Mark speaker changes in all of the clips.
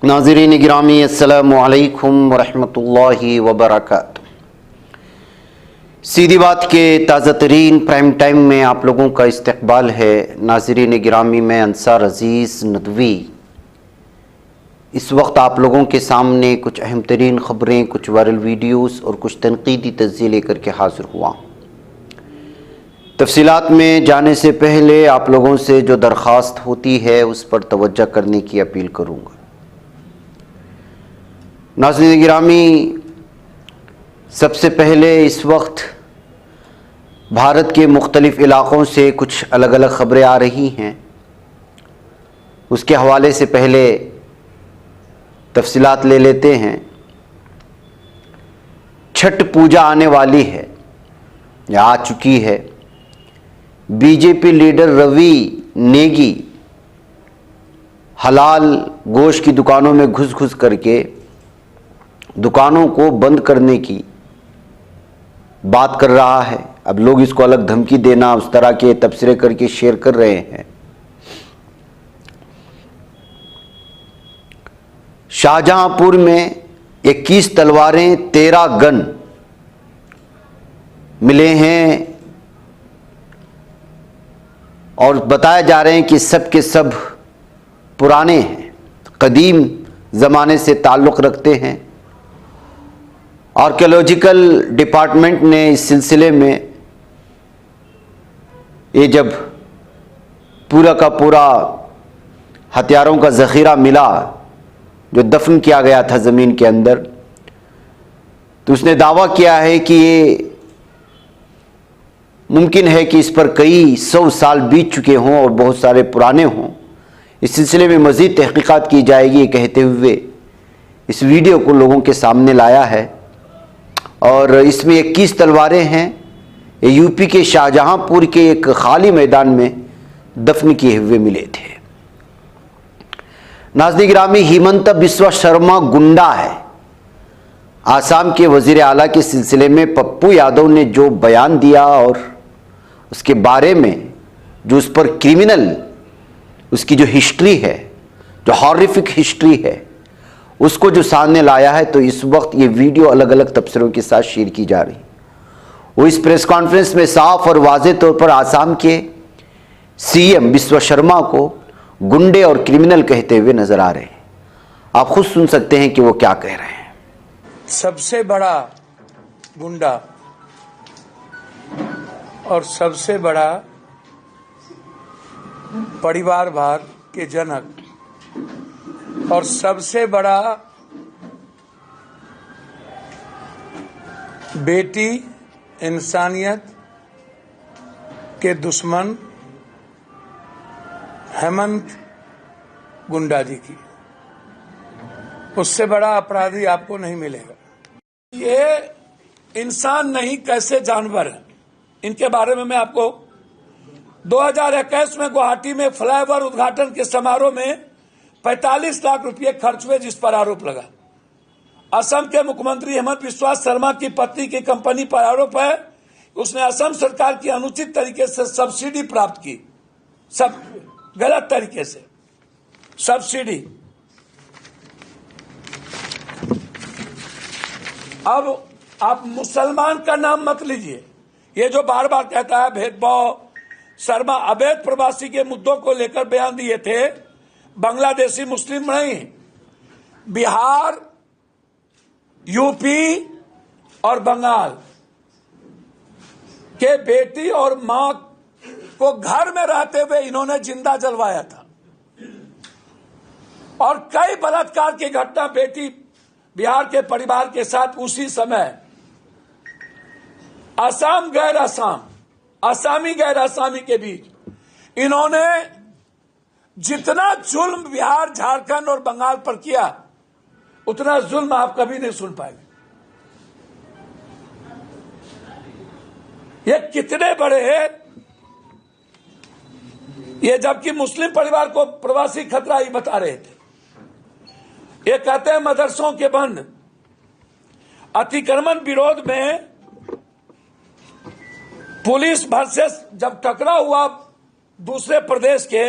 Speaker 1: नाज़रीन गिरामी अस्सलामु अलैकुम वरहमतुल्लाहि वबरकातुहू। सीधी बात के ताज़ा तरीन प्राइम टाइम में आप लोगों का इस्तकबाल है। नाज़रीन गिरामी, मैं अंसार अज़ीज़ नदवी इस वक्त आप लोगों के सामने कुछ अहम तरीन ख़बरें, कुछ वायरल वीडियोस और कुछ तनकीदी तज्ज़िये लेकर के हाज़िर हुआ। तफसीलात में जाने से पहले आप लोगों से जो दरख्वास्त होती है उस पर तवज्जो करने की अपील करूँगा। नाज़रीन गिरामी, सबसे पहले इस वक्त भारत के मुख्तलिफ़ इलाक़ों से कुछ अलग अलग ख़बरें आ रही हैं। उसके हवाले से पहले तफसीलात ले लेते हैं। छठ पूजा आने वाली है या आ चुकी है। बीजेपी लीडर रवि नेगी हलाल गोश्त की दुकानों में घुस घुस करके दुकानों को बंद करने की बात कर रहा है। अब लोग इसको अलग धमकी देना, उस तरह के तबसरे करके शेयर कर रहे हैं। शाहजहांपुर में 21 तलवारें, 13 गन मिले हैं और बताए जा रहे हैं कि सब के सब पुराने हैं, कदीम ज़माने से ताल्लुक़ रखते हैं। आर्कियोलॉजिकल डिपार्टमेंट ने इस सिलसिले में ये जब पूरा का पूरा हथियारों का ज़ख़ीरा मिला जो दफन किया गया था ज़मीन के अंदर, तो उसने दावा किया है कि ये मुमकिन है कि इस पर कई 100 साल बीत चुके हों और बहुत सारे पुराने हों। इस सिलसिले में मज़ीद तहक़ीक़ात की जाएगी, ये कहते हुए इस वीडियो को लोगों के सामने लाया है। और इसमें 21 तलवारें हैं। ये यूपी के शाहजहांपुर के एक खाली मैदान में दफन किए हुए मिले थे। नाज़रीन गिरामी, हिमंत बिस्वा शर्मा गुंडा है। आसाम के वज़ीर आला के सिलसिले में पप्पू यादव ने जो बयान दिया और उसके बारे में जो उस पर क्रिमिनल, उसकी जो हिस्ट्री है, जो हॉरिफिक हिस्ट्री है, उसको जो सामने लाया है, तो इस वक्त ये वीडियो अलग अलग तबसरों के साथ शेयर की जा रही। वो इस प्रेस कॉन्फ्रेंस में साफ और वाज़ेह तौर पर आसाम के सीएम बिस्वा शर्मा को गुंडे और क्रिमिनल कहते हुए नजर आ रहे हैं। आप खुद सुन सकते हैं कि वो क्या कह रहे हैं।
Speaker 2: सबसे बड़ा गुंडा और सबसे बड़ा परिवारवाद के जनक और सबसे बड़ा बेटी इंसानियत के दुश्मन हेमंत गुंडा जी की, उससे बड़ा अपराधी आपको नहीं मिलेगा। ये इंसान नहीं, कैसे जानवर है, इनके बारे में मैं आपको 2021 में गुवाहाटी में फ्लाईओवर उद्घाटन के समारोह में 45 लाख रुपए खर्च हुए, जिस पर आरोप लगा। असम के मुख्यमंत्री हेमंत बिस्वा शर्मा की पत्नी की कंपनी पर आरोप है, उसने असम सरकार की अनुचित तरीके से सब्सिडी प्राप्त की, सब गलत तरीके से सब्सिडी। अब आप मुसलमान का नाम मत लीजिए। ये जो बार बार कहता है भेदभाव, शर्मा अवैध प्रवासी के मुद्दों को लेकर बयान दिए थे। बांग्लादेशी मुस्लिम नहीं, बिहार, यूपी और बंगाल के बेटी और मां को घर में रहते हुए इन्होंने जिंदा जलवाया था। और कई बलात्कार की घटना बेटी बिहार के परिवार के साथ उसी समय असम गैर असम, असामी गैर असामी के बीच इन्होंने जितना जुल्म बिहार, झारखंड और बंगाल पर किया, उतना जुल्म आप कभी नहीं सुन पाएंगे। ये कितने बड़े हैं ये, जबकि मुस्लिम परिवार को प्रवासी खतरा ही बता रहे थे। ये कहते हैं मदरसों के बंद, अतिक्रमण विरोध में पुलिस वर्सेस जब टकराव हुआ दूसरे प्रदेश के,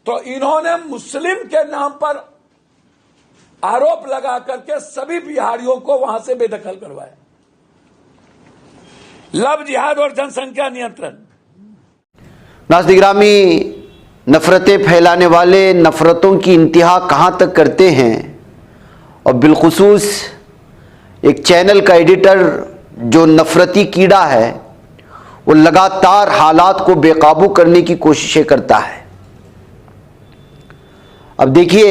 Speaker 2: तो इन्होंने मुस्लिम के नाम पर आरोप लगा करके सभी बिहारियों को वहां से बेदखल करवाया। लव जिहाद और जनसंख्या नियंत्रण।
Speaker 1: नाज़रीन गिरामी, नफरतें फैलाने वाले नफरतों की इंतहा कहां तक करते हैं, और बिलखुसूस एक चैनल का एडिटर जो नफरती कीड़ा है, वो लगातार हालात को बेकाबू करने की कोशिशें करता है। अब देखिए,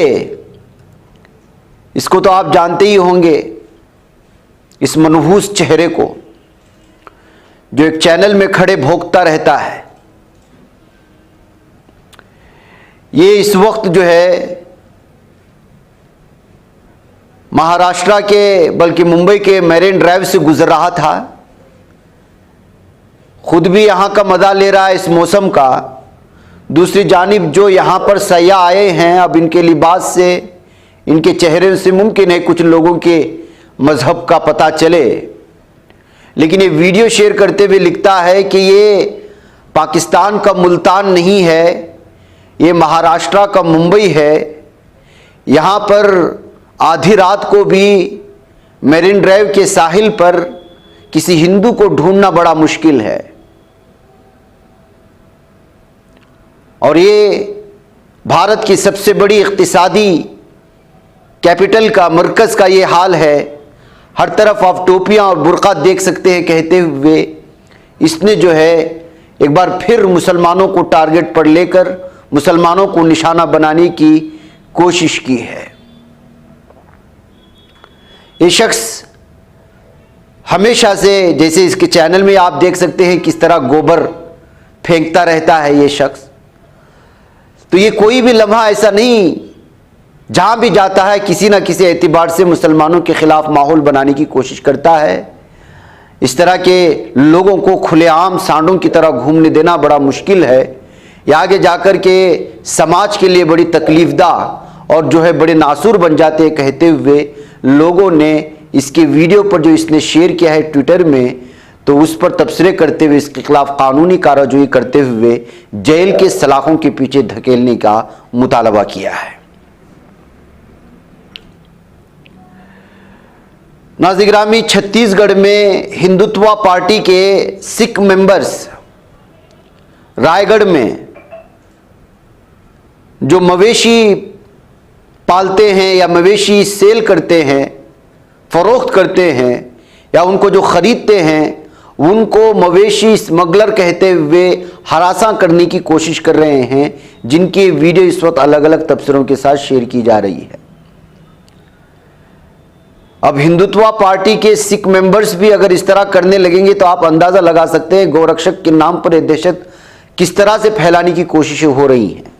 Speaker 1: इसको तो आप जानते ही होंगे, इस मनहूस चेहरे को जो एक चैनल में खड़े भोंकता रहता है। ये इस वक्त जो है महाराष्ट्र के बल्कि मुंबई के मैरिन ड्राइव से गुजर रहा था, खुद भी यहाँ का मजा ले रहा है इस मौसम का। दूसरी जानिब जो यहाँ पर सयाह आए हैं, अब इनके लिबास से, इनके चेहरे से मुमकिन है कुछ लोगों के मजहब का पता चले, लेकिन ये वीडियो शेयर करते हुए लिखता है कि ये पाकिस्तान का मुल्तान नहीं है, ये महाराष्ट्र का मुंबई है। यहाँ पर आधी रात को भी मैरिन ड्राइव के साहिल पर किसी हिंदू को ढूंढना बड़ा मुश्किल है। और ये भारत की सबसे बड़ी इक्तिसादी कैपिटल का, मरकज़ का ये हाल है। हर तरफ आप टोपियां और बुर्का देख सकते हैं कहते हुए इसने जो है एक बार फिर मुसलमानों को टारगेट पर लेकर मुसलमानों को निशाना बनाने की कोशिश की है। ये शख्स हमेशा से, जैसे इसके चैनल में आप देख सकते हैं किस तरह गोबर फेंकता रहता है ये शख्स, तो ये कोई भी लम्हा ऐसा नहीं जहां भी जाता है किसी ना किसी एतबार से मुसलमानों के खिलाफ माहौल बनाने की कोशिश करता है। इस तरह के लोगों को खुलेआम सांडों की तरह घूमने देना बड़ा मुश्किल है। ये आगे जाकर के समाज के लिए बड़ी तकलीफदा और जो है बड़े नासूर बन जाते हैं कहते हुए लोगों ने इसके वीडियो पर जो इसने शेयर किया है ट्विटर में, तो उस पर तबसरे करते हुए इसके खिलाफ कानूनी कार्रवाई करते हुए जेल के सलाखों के पीछे धकेलने का मुतालबा किया है। नाज़रीन गिरामी, छत्तीसगढ़ में हिंदुत्व पार्टी के सिख मेंबर्स रायगढ़ में जो मवेशी पालते हैं या मवेशी सेल करते हैं, फरोख्त करते हैं, या उनको जो खरीदते हैं उनको मवेशी स्मगलर कहते हुए हरासा करने की कोशिश कर रहे हैं, जिनकी वीडियो इस वक्त अलग अलग तबसरों के साथ शेयर की जा रही है। अब हिंदुत्व पार्टी के सिख मेंबर्स भी अगर इस तरह करने लगेंगे तो आप अंदाजा लगा सकते हैं गौरक्षक के नाम पर यह दहशत किस तरह से फैलाने की कोशिशें हो रही हैं।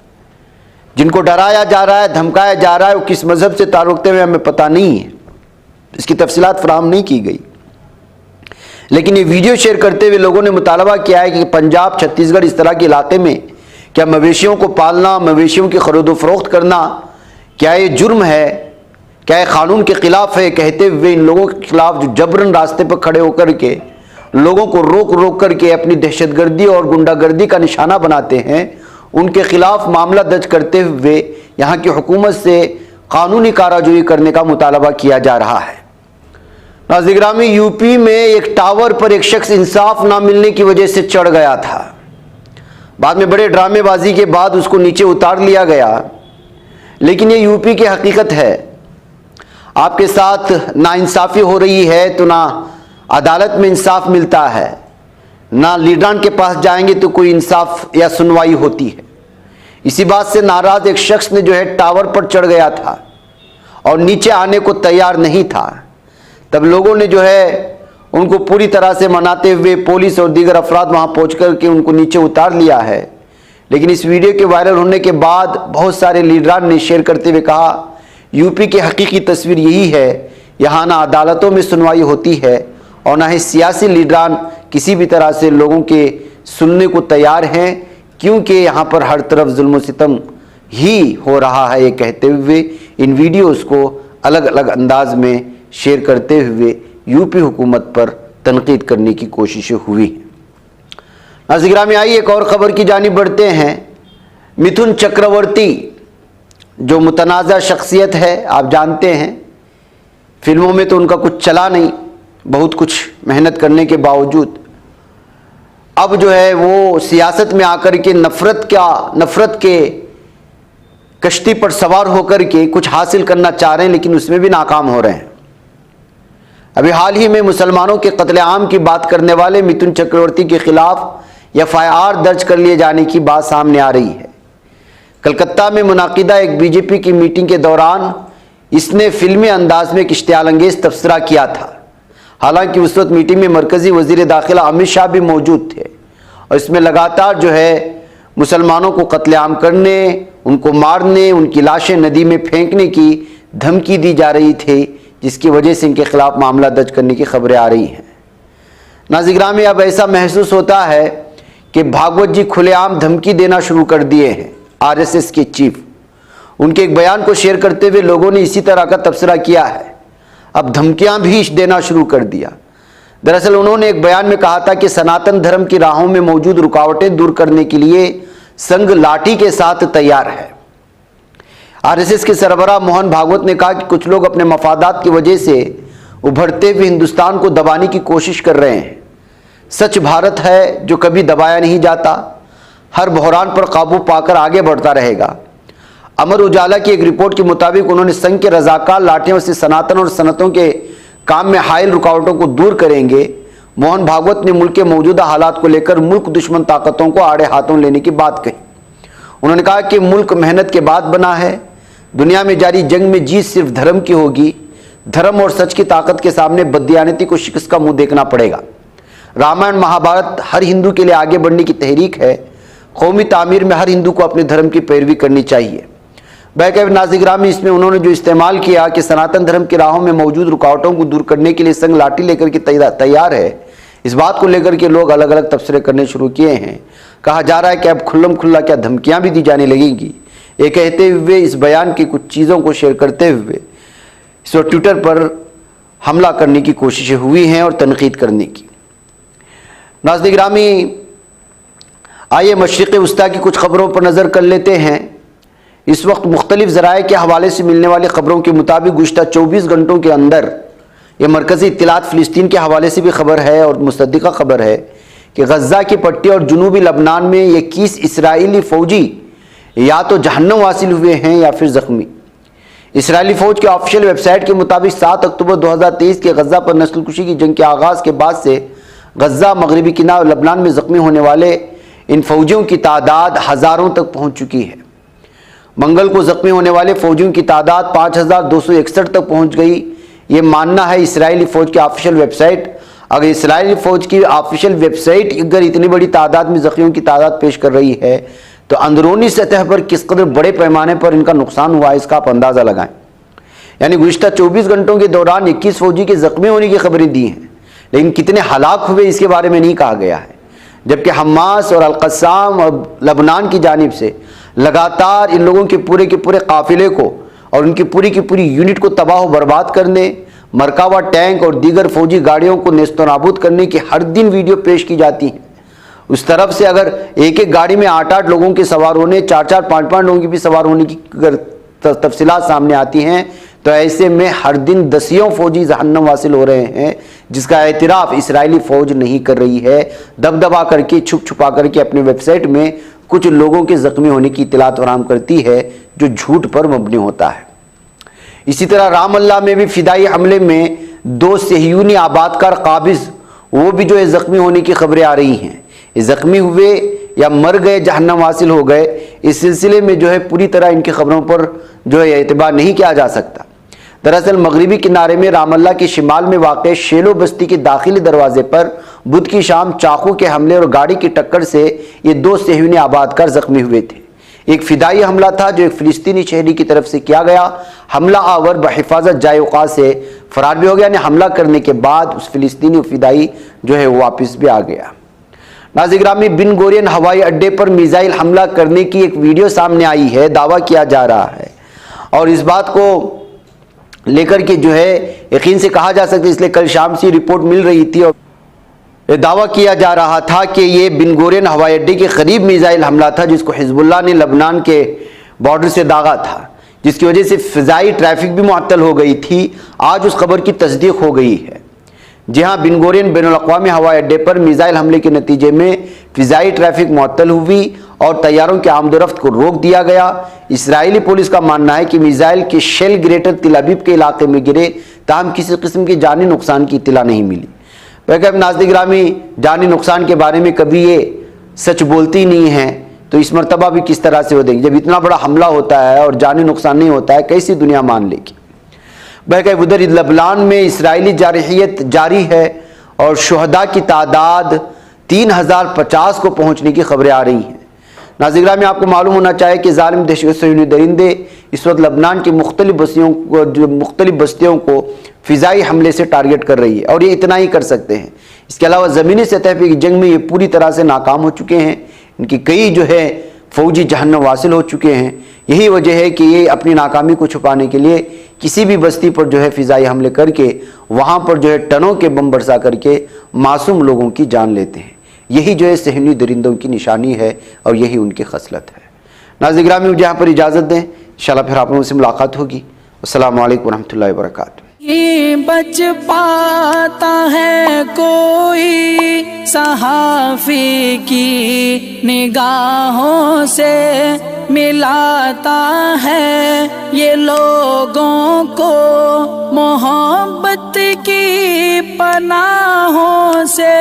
Speaker 1: जिनको डराया जा रहा है, धमकाया जा रहा है, वो किस मजहब से ताल्लुक रखते हैं हमें पता नहीं है, इसकी तफसीलात फराहम नहीं की गई। लेकिन ये वीडियो शेयर करते हुए लोगों ने मुतालबा किया है कि पंजाब, छत्तीसगढ़ इस तरह के इलाके में क्या मवेशियों को पालना, मवेशियों की खरीदो फरोख्त करना, क्या ये जुर्म है, क्या ये कानून के खिलाफ है, कहते हुए इन लोगों के खिलाफ जो जबरन रास्ते पर खड़े होकर के लोगों को रोक रोक करके अपनी दहशतगर्दी और गुंडागर्दी का निशाना बनाते हैं, उनके खिलाफ मामला दर्ज करते हुए यहाँ की हुकूमत से कानूनी कार्रवाई करने का मुतालबा किया जा रहा है। नाज़रीन गिरामी, यूपी में एक टावर पर एक शख्स इंसाफ ना मिलने की वजह से चढ़ गया था। बाद में बड़े ड्रामेबाजी के बाद उसको नीचे उतार लिया गया, लेकिन ये यूपी की हकीकत है। आपके साथ नाइंसाफ़ी हो रही है तो ना अदालत में इंसाफ मिलता है, ना लीडरान के पास जाएंगे तो कोई इंसाफ या सुनवाई होती है। इसी बात से नाराज एक शख्स ने जो है टावर पर चढ़ गया था और नीचे आने को तैयार नहीं था। तब लोगों ने जो है उनको पूरी तरह से मनाते हुए पुलिस और दीगर अफराद वहां पहुंच कर के उनको नीचे उतार लिया है। लेकिन इस वीडियो के वायरल होने के बाद बहुत सारे लीडरान ने शेयर करते हुए कहा, यूपी की हकीकी तस्वीर यही है, यहाँ ना अदालतों में सुनवाई होती है और ना ही सियासी लीडरान किसी भी तरह से लोगों के सुनने को तैयार हैं, क्योंकि यहाँ पर हर तरफ जुल्म सितम ही हो रहा है। ये कहते हुए इन वीडियोस को अलग अलग अंदाज में शेयर करते हुए यूपी हुकूमत पर तनकीद करने की कोशिशें हुई। नाज़रीन गिरामी, आइए एक और ख़बर की जानिब बढ़ते हैं। मिथुन चक्रवर्ती जो मुतनाज़ा शख्सियत है, आप जानते हैं फिल्मों में तो उनका कुछ चला नहीं, बहुत कुछ मेहनत करने के बावजूद अब जो है वो सियासत में आकर के नफ़रत के कश्ती पर सवार होकर के कुछ हासिल करना चाह रहे हैं, लेकिन उसमें भी नाकाम हो रहे हैं। अभी हाल ही में मुसलमानों के कत्लेआम की बात करने वाले मिथुन चक्रवर्ती के खिलाफ FIR दर्ज कर लिए जाने की बात सामने आ रही है। कलकत्ता में मुनाकिदा एक बीजेपी की मीटिंग के दौरान इसने फिल्मी अंदाज में एक इश्तियालंगेज तबसरा किया था। हालांकि उस वक्त मीटिंग में मरकजी वजीर दाखिला अमित शाह भी मौजूद थे और इसमें लगातार जो है मुसलमानों को कत्लेआम करने, उनको मारने, उनकी लाशें नदी में फेंकने की धमकी दी जा रही थी, जिसकी वजह से इनके खिलाफ मामला दर्ज करने की खबरें आ रही हैं। नाज़िरान में अब ऐसा महसूस होता है कि भागवत जी खुलेआम धमकी देना शुरू कर दिए हैं। RSS के चीफ, उनके एक बयान को शेयर करते हुए लोगों ने इसी तरह का तबसरा किया है, अब धमकियां भी देना शुरू कर दिया। दरअसल उन्होंने एक बयान में कहा था कि सनातन धर्म की राहों में मौजूद रुकावटें दूर करने के लिए संघ लाठी के साथ तैयार है। RSS के सरबराह मोहन भागवत ने कहा कि कुछ लोग अपने मफादात की वजह से उभरते हुए हिंदुस्तान को दबाने की कोशिश कर रहे हैं। सच भारत है जो कभी दबाया नहीं जाता, हर बहरान पर काबू पाकर आगे बढ़ता रहेगा। अमर उजाला की एक रिपोर्ट के मुताबिक उन्होंने संघ के रजाकार लाठियों से सनातन और सनतों के काम में हायल रुकावटों को दूर करेंगे। मोहन भागवत ने मुल्क के मौजूदा हालात को लेकर मुल्क दुश्मन ताकतों को आड़े हाथों लेने की बात कही। उन्होंने कहा कि मुल्क मेहनत के बाद बना है, दुनिया में जारी जंग में जीत सिर्फ धर्म की होगी। धर्म और सच की ताकत के सामने बददियानती को शिकस्त का मुंह देखना पड़ेगा। रामायण महाभारत हर हिंदू के लिए आगे बढ़ने की तहरीक है। कौमी तामीर में हर हिंदू को अपने धर्म की पैरवी करनी चाहिए। बैकअप नाज़िरान में इसमें उन्होंने जो इस्तेमाल किया कि सनातन धर्म की राहों में मौजूद रुकावटों को दूर करने के लिए संघ लाठी लेकर के तैयार है, इस बात को लेकर के लोग अलग अलग तबसरे करने शुरू किए हैं। कहा जा रहा है कि अब खुल्लम खुल्ला क्या धमकियां भी दी जाने लगेंगी। ये कहते हुए इस बयान की कुछ चीज़ों को शेयर करते हुए इस ट्विटर पर हमला करने की कोशिशें हुई हैं और तनकीद करने की। नाज़िरान, आइए मशरिक़ वस्ता की कुछ खबरों पर नज़र कर लेते हैं। इस वक्त मुख्तलिफ ज़राए के हवाले से मिलने वाली खबरों के मुताबिक गुज़श्ता 24 घंटों के अंदर यह मरकज़ी इत्तलात फ़िलिस्तीन के हवाले से भी खबर है और मुसद्दिक़ा खबर है कि गज़ा की पट्टी और जुनूबी लबनान में 21 इसराइली फ़ौजी या तो जहन्नम वासिल हुए हैं या फिर ज़ख्मी। इसराइली फ़ौज के ऑफिशियल वेबसाइट के मुताबिक 7 अक्टूबर 2023 के गज़ा पर नस्लकुशी की जंग के आगाज़ के बाद से गज़ा, मगरबी किनारे, लबनान में ज़ख्मी होने वाले इन फ़ौजियों की तादाद हज़ारों तक पहुँच चुकी है। मंगल को ज़ख्मी होने वाले फ़ौजियों की तादाद 5261 तक पहुँच गई। ये मानना है इसराइली फ़ौज की ऑफिशियल वेबसाइट। अगर इसराइली फ़ौज की ऑफिशियल वेबसाइट अगर इतनी बड़ी तादाद में ज़ख्मियों की तादाद पेश कर रही है तो अंदरूनी सतह पर किस कदर बड़े पैमाने पर इनका नुकसान हुआ है, इसका आप अंदाज़ा लगाएं। यानी गुज़श्ता 24 घंटों के दौरान 21 फ़ौजी के ज़ख्मी होने की खबरें दी हैं, लेकिन कितने हलाक हुए इसके बारे में नहीं कहा गया है। जबकि हमास और अल-क़स्साम और लबनान की जानिब से लगातार इन लोगों के पूरे काफिले को और उनकी पूरी यूनिट को तबाह बर्बाद करने, मरकावा टैंक और दीगर फौजी गाड़ियों को नेस्तो नाबूद करने की हर दिन वीडियो पेश की जाती हैं। उस तरफ से अगर एक एक गाड़ी में 8-8 लोगों के सवार होने, 4-4, 5-5 लोगों की भी सवार होने की अगर तफसीलात सामने आती हैं तो ऐसे में हर दिन दसियों फौजी जहन्नम वासिल हो रहे हैं, जिसका एतराफ़ इसराइली फ़ौज नहीं कर रही है। दबदबा करके, छुप छुपा करके अपने वेबसाइट में कुछ लोगों के ज़ख्मी होने की इत्तलात फराहम करती है, जो झूठ पर मबनी होता है। इसी तरह रामल्ला में भी फिदाई हमले में 2 सहयूनी आबादकार काबिज, वो भी जो है ज़ख्मी होने की खबरें आ रही हैं। ये ज़ख्मी हुए या मर गए, जहन्नम हासिल हो गए, इस सिलसिले में जो है पूरी तरह इनकी खबरों पर जो है एतबार नहीं किया जा सकता। दरअसल मगरिबी किनारे में रामल्ला के शिमाल में वाक़ शेलो बस्ती के दाखिली दरवाजे पर बुध की शाम चाकू के हमले और गाड़ी की टक्कर से ये 2 सहयूनी आबादकार ज़ख्मी हुए थे। एक फ़िदाई हमला था जो एक फ़िलिस्तीनी शहरी की तरफ से किया गया। हमला आवर बहिफाजत जायक़ा से फ़रार भी हो गया, यानी हमला करने के बाद उस फ़िलिस्तीनी फ़िदाई जो है वो वापस भी आ गया। नाज़िरान में बिन गोरियन हवाई अड्डे पर मिसाइल हमला करने की एक वीडियो सामने आई है, दावा किया जा रहा है और इस बात को लेकर के जो है यकीन से कहा जा सकता है, इसलिए कल शाम से रिपोर्ट मिल रही थी और दावा किया जा रहा था कि ये बिन गोरियन हवाई अड्डे के करीब मिसाइल हमला था, जिसको हिजबुल्लाह ने लबनान के बॉर्डर से दागा था। जिसकी वजह से फ़िज़ाई ट्रैफिक भी मुअत्तल हो गई थी, आज उस खबर की तस्दीक हो गई है। जी हाँ, बिन गुरियन बैनुल-अक़वामी हवाई अड्डे पर मिसाइल हमले के नतीजे में फ़िज़ाई ट्रैफिक मुअत्तल हुई और तैयारों के आमदोरफ्त को रोक दिया गया। इसराइली पुलिस का मानना है कि मिसाइल के शेल ग्रेटर तिल अबीब के इलाके में गिरे, ताहम किसी किस्म के जानी नुकसान की इत्तला नहीं मिली। वैसे नाज़रीन गिरामी, जानी नुकसान के बारे में कभी ये सच बोलती नहीं है, तो इस मरतबा भी किस तरह से हो देगी। जब इतना बड़ा हमला होता है और जानी नुकसान नहीं होता है, कैसी दुनिया मान लेगी। बहके उधर लबनान में इसराइली जारहियत जारी है और शुहदा की तादाद 3050 को पहुंचने की खबरें आ रही हैं। नाज़रीन में आपको मालूम होना चाहिए कि ज़ालिम दहशत सयूनी दरिंदे इस वक्त लबनान की मुख्तलिफ बस्तियों को फ़िज़ाई हमले से टारगेट कर रही है, और ये इतना ही कर सकते हैं। इसके अलावा ज़मीनी सतह पर जंग में ये पूरी तरह से नाकाम हो चुके हैं। इनकी कई जो है फ़ौजी जहन्नम वासिल हो चुके हैं। यही वजह है कि ये अपनी नाकामी को छुपाने के लिए किसी भी बस्ती पर जो है फ़िज़ाई हमले करके वहाँ पर जो है टनों के बम बरसा करके मासूम लोगों की जान लेते हैं। यही जो है सहनी दरिंदों की निशानी है और यही उनकी खसलत है। नाज़रीन गिरामी, मुझे यहाँ पर इजाज़त दें, इंशाअल्लाह फिर आप लोगों से मुलाकात होगी। अस्सलामु अलैकुम रहमतुल्लाहि व बरकातुहू।
Speaker 3: ये बच पाता है कोई सहाफ़ी की निगाहों से, मिलाता है ये लोगों को मोहब्बत की पनाहों से।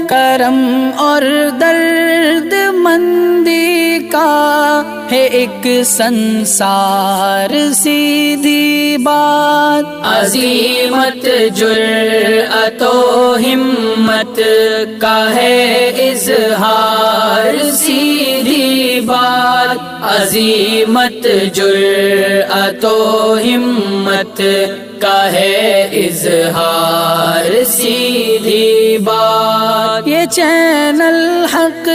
Speaker 3: करम और दर्द मंदी का है एक संसार सीधी बात। अज़ीमत जुर्अतो हिम्मत का है इज़हार सीधी बात। अज़ीमत जुर्अतो हिम्मत का है इज़हार सीधी बात। ये चैनल हक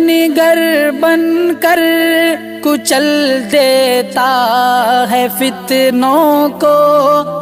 Speaker 3: निगर बनकर कुचल देता है फितनों को,